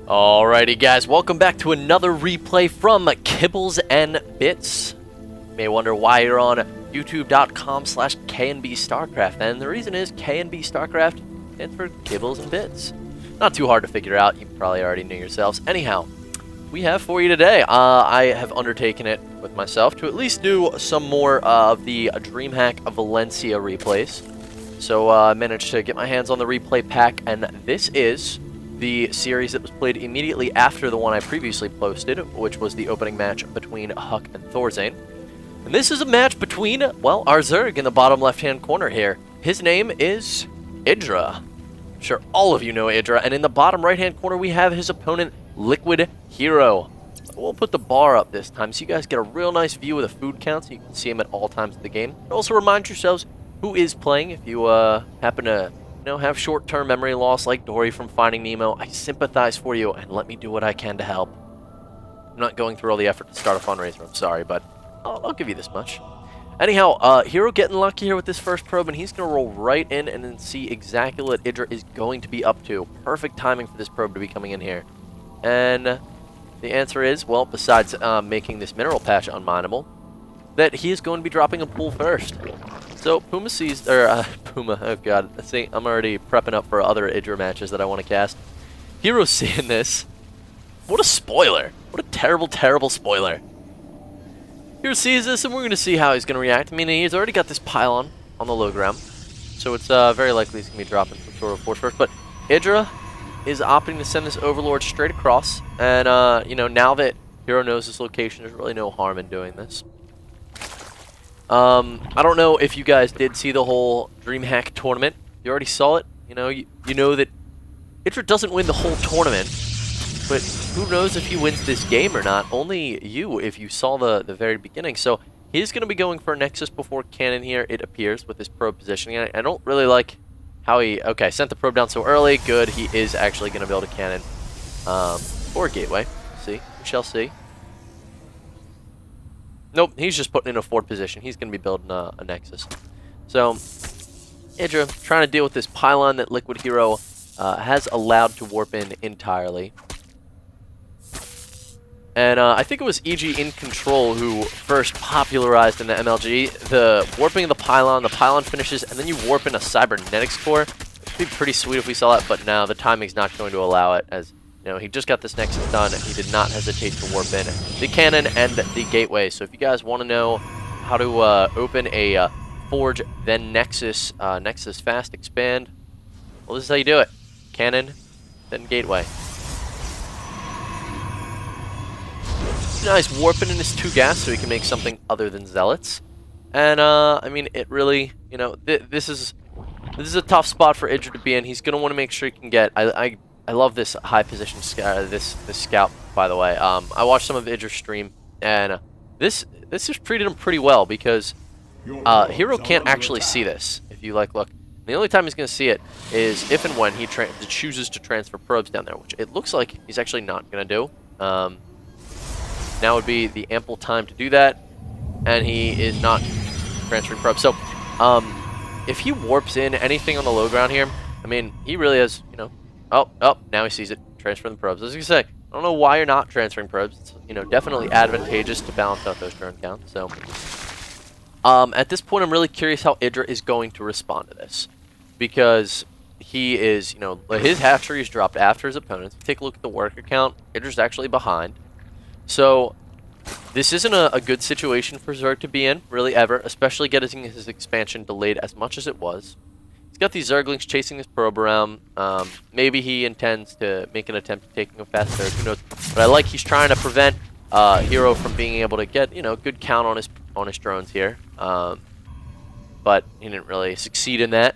Alrighty guys, welcome back to another replay from Kibbles and Bits. You may wonder why you're on youtube.com/KNBStarcraft, and the reason is KNB Starcraft stands for Kibbles and Bits. Not too hard to figure out, you probably already knew yourselves. Anyhow, we have for you today, I have undertaken it with myself to at least do some more of the Dreamhack Valencia replays. So I managed to get my hands on the replay pack, and this is the series that was played immediately after the one I previously posted, which was the opening match between Huck and Thorzane. And this is a match between, well, our Zerg in the bottom left-hand corner here. His name is Idra. I'm sure all of you know Idra, and in the bottom right-hand corner we have his opponent, Liquid Hero. We'll put the bar up this time so you guys get a real nice view of the food count so you can see him at all times of the game. Also remind yourselves who is playing if you happen to have short-term memory loss like Dory from Finding Nemo. I sympathize for you, and let me do what I can to help. I'm not going through all the effort to start a fundraiser, I'm sorry, but I'll give you this much. Anyhow, Hero getting lucky here with this first probe, and he's going to roll right in and then see exactly what Idra is going to be up to. Perfect timing for this probe to be coming in here. And the answer is, well, besides making this mineral patch unmineable, that he is going to be dropping a pool first. So Puma sees, Puma, oh god, see, I'm already prepping up for other Idra matches that I want to cast. Hero's seeing this. What a spoiler. What a terrible, terrible spoiler. Hero sees this, and we're going to see how he's going to react. I mean, he's already got this pylon on the low ground, so it's very likely he's going to be dropping some sort of force first. But Idra is opting to send this Overlord straight across, and, now that Hero knows this location, there's really no harm in doing this. I don't know if you guys did see the whole Dreamhack tournament. You already saw it. You know that Idra doesn't win the whole tournament, but who knows if he wins this game or not? Only you, if you saw the very beginning. So he's going to be going for Nexus before Cannon here, it appears, with his probe positioning. I don't really like how he... Okay, sent the probe down so early. Good, he is actually going to build a cannon or a gateway. See, we shall see. Nope, he's just putting in a forward position. He's going to be building a Nexus. So, Idra trying to deal with this pylon that Liquid Hero has allowed to warp in entirely. And I think it was EG in Control who first popularized in the MLG the warping of the pylon finishes, and then you warp in a cybernetics core. It'd be pretty sweet if we saw that, but now the timing's not going to allow it, as he just got this Nexus done, and he did not hesitate to warp in the cannon and the gateway. So if you guys want to know how to open a Forge, then Nexus, Nexus fast expand, well, this is how you do it. Cannon, then gateway. Nice warping in his 2 gas so he can make something other than Zealots. And, I mean, it really, this is a tough spot for Idra to be in. He's going to want to make sure he can get... I love this high position this scout, by the way. I watched some of Idra's stream, and this has treated him pretty well because Hero can't actually see this. If you look, the only time he's going to see it is if and when he chooses to transfer probes down there, which it looks like he's actually not going to do. Now would be the ample time to do that, and he is not transferring probes. So if he warps in anything on the low ground here, I mean, he really has, Oh, now he sees it. Transferring the probes. As you say, I don't know why you're not transferring probes. It's, definitely advantageous to balance out those drone counts. So, at this point, I'm really curious how Idra is going to respond to this. Because he is, his hatchery is dropped after his opponents. Take a look at the worker count. Idra's actually behind. So, this isn't a good situation for Zerg to be in, really ever. Especially getting his expansion delayed as much as it was. Got these Zerglings chasing this probe around. Maybe he intends to make an attempt at taking a fast Zerg, who knows. But I like he's trying to prevent Hero from being able to get, good count on his drones here. But he didn't really succeed in that.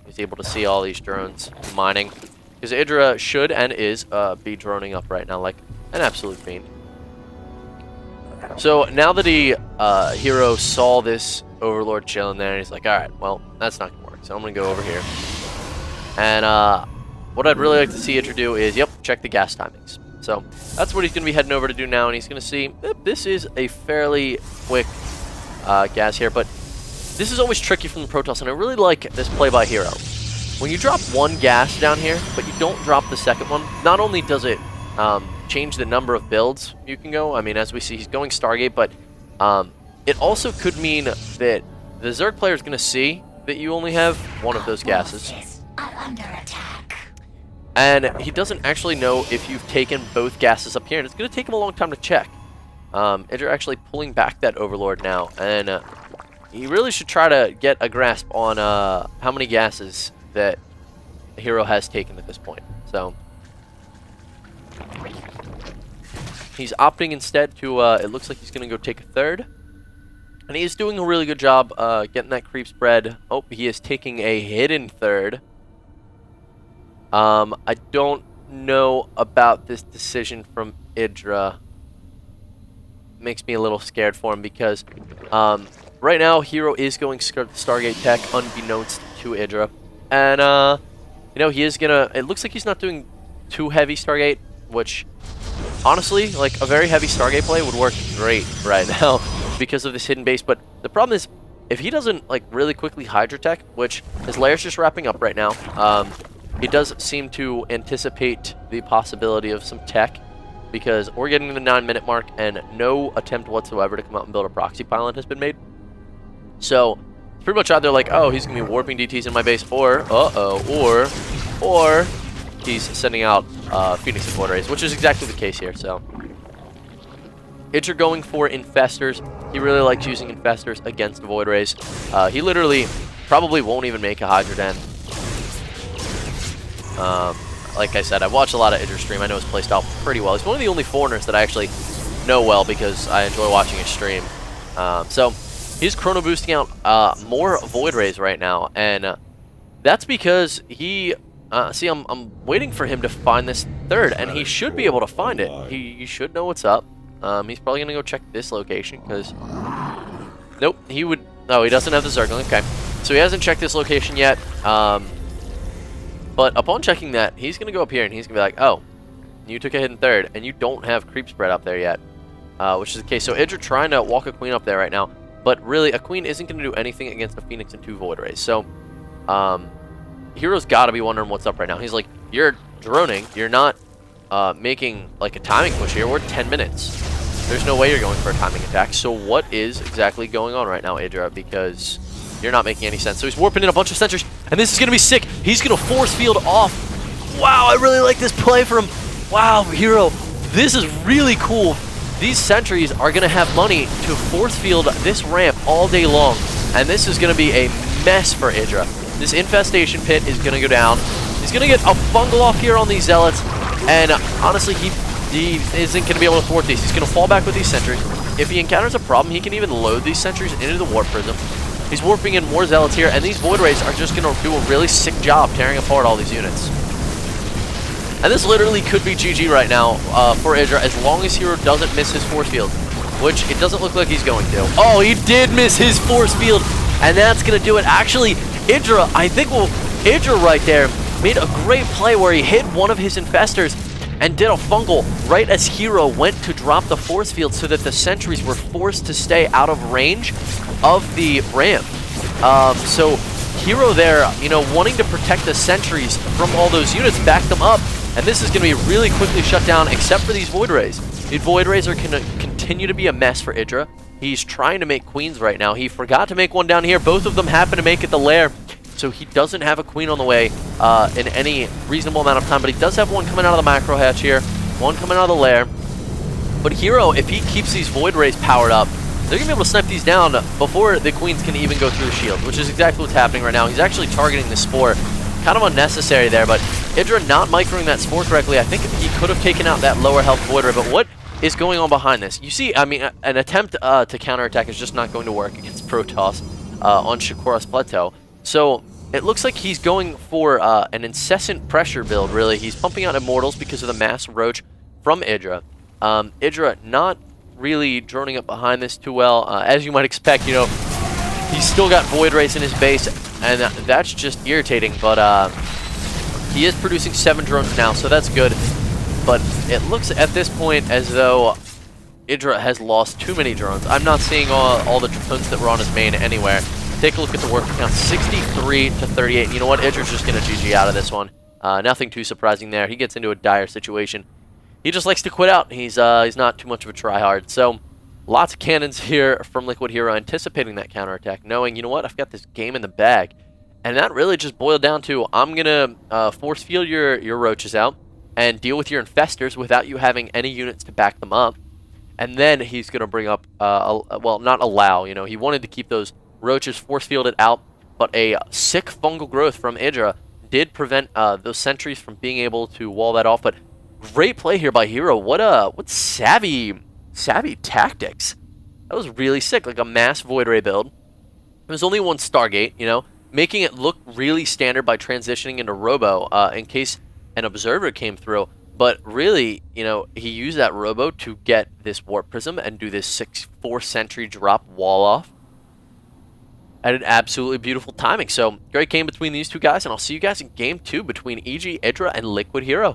He was able to see all these drones mining. Because Idra should and is be droning up right now like an absolute fiend. So now that Hero saw this Overlord chilling there, he's like, alright, well, that's not going to work. So I'm going to go over here. And what I'd really like to see Idra do is, check the gas timings. So that's what he's going to be heading over to do now. And he's going to see, this is a fairly quick gas here. But this is always tricky from the Protoss. And I really like this play by Hero. when you drop one gas down here, but you don't drop the second one, not only does it change the number of builds you can go, I mean, as we see, he's going Stargate, but it also could mean that the Zerg player is going to see that you only have one of those gases. Under attack. And he doesn't actually know if you've taken both gases up here, and it's going to take him a long time to check. Idra actually pulling back that Overlord now, and he really should try to get a grasp on how many gases that the hero has taken at this point. So he's opting instead to, it looks like he's going to go take a third. And he is doing a really good job getting that creep spread. Oh, he is taking a hidden third. I don't know about this decision from Idra. Makes me a little scared for him because right now Hero is going Stargate Tech unbeknownst to Idra. And, you know, he is gonna, it looks like he's not doing too heavy Stargate, which honestly, like, a very heavy Stargate play would work great right now because of this hidden base. But the problem is, if he doesn't, like, really quickly Hydra Tech, which his layer's just wrapping up right now, he does seem to anticipate the possibility of some tech, because we're getting to the 9-minute mark and no attempt whatsoever to come out and build a proxy pylon has been made. So it's pretty much either like, oh, he's gonna be warping DTs in my base, or or he's sending out Phoenix and Void Rays, which is exactly the case here. So Idra going for Infestors. He really likes using Infestors against Void Rays. He literally probably won't even make a Hydra Den. Like I said, I've watched a lot of Idra stream. I know his playstyle pretty well. He's one of the only foreigners that I actually know well because I enjoy watching his stream. So he's chrono boosting out more Void Rays right now, and that's because he. See, I'm waiting for him to find this third, and he should be able to find it. He should know what's up. He's probably gonna go check this location because. Nope, he would. No, he doesn't have the Zergling. Okay, so he hasn't checked this location yet. But upon checking that, he's going to go up here and he's going to be like, oh, you took a hidden third and you don't have creep spread up there yet, which is the case. So Idra trying to walk a queen up there right now, but really a queen isn't going to do anything against a Phoenix and 2 Void Rays. So Hero's got to be wondering what's up right now. He's like, you're droning. You're not making like a timing push here. We're 10 minutes. There's no way you're going for a timing attack. So what is exactly going on right now, Idra? Because you're not making any sense. So he's warping in a bunch of sentries, and this is going to be sick. He's going to force field off. Wow, I really like this play from him. Wow, Hero, this is really cool. These sentries are going to have money to force field this ramp all day long, and this is going to be a mess for Idra. This infestation pit is going to go down. He's going to get a fungal off here on these zealots, and honestly, he isn't going to be able to thwart these. He's going to fall back with these sentries. If he encounters a problem, he can even load these sentries into the warp prism. He's warping in more zealots here, and these Void Rays are just going to do a really sick job tearing apart all these units. And this literally could be GG right now for Idra, as long as Hero doesn't miss his force field, which it doesn't look like he's going to. Oh, he did miss his force field, and that's going to do it. Actually, Idra, I think, Idra right there made a great play where he hit one of his Infestors and did a fungal right as Hero went to drop the force field so that the sentries were forced to stay out of range of the ramp. So Hero there, you know, wanting to protect the sentries from all those units, back them up, and this is going to be really quickly shut down except for these Void Rays. These Void Rays are going to continue to be a mess for Idra. He's trying to make queens right now. He forgot to make one down here. Both of them happen to make it the lair, so he doesn't have a queen on the way in any reasonable amount of time, but he does have one coming out of the macro hatch here, one coming out of the lair. But Hero, if he keeps these Void Rays powered up, they're going to be able to snipe these down before the queens can even go through the shield, which is exactly what's happening right now. He's actually targeting the Spore. Kind of unnecessary there, but Idra not microing that Spore correctly. I think he could have taken out that lower health Void Ray, but what is going on behind this? You see, I mean, an attempt to counterattack is just not going to work against Protoss on Shakuras Plateau. So it looks like he's going for an incessant pressure build, really. He's pumping out Immortals because of the mass roach from Idra. Idra not really droning up behind this too well. As you might expect, you know, he's still got Void Rays in his base, and that's just irritating, but he is producing 7 drones now, so that's good. But it looks at this point as though Idra has lost too many drones. I'm not seeing all the drones that were on his main anywhere. take a look at the work count, 63 to 38. And you know what? Idra's just going to GG out of this one. Nothing too surprising there. He gets into a dire situation. He just likes to quit out. He's not too much of a tryhard. So lots of cannons here from Liquid Hero, anticipating that counterattack, knowing, you know what, I've got this game in the bag. And that really just boiled down to, I'm going to force field your roaches out and deal with your infestors without you having any units to back them up. And then he's going to bring up, well, not allow, you know, he wanted to keep those roaches force fielded out, but a sick fungal growth from Idra did prevent those sentries from being able to wall that off. But great play here by Hero. What savvy tactics. That was really sick, like a mass Void Ray build. It was only one Stargate, you know, making it look really standard by transitioning into Robo in case an Observer came through. But really, you know, he used that Robo to get this Warp Prism and do this 6-4 sentry drop wall off. At an absolutely beautiful timing. So, great game between these two guys, and I'll see you guys in Game 2 between EG, Idra, and Liquid Hero.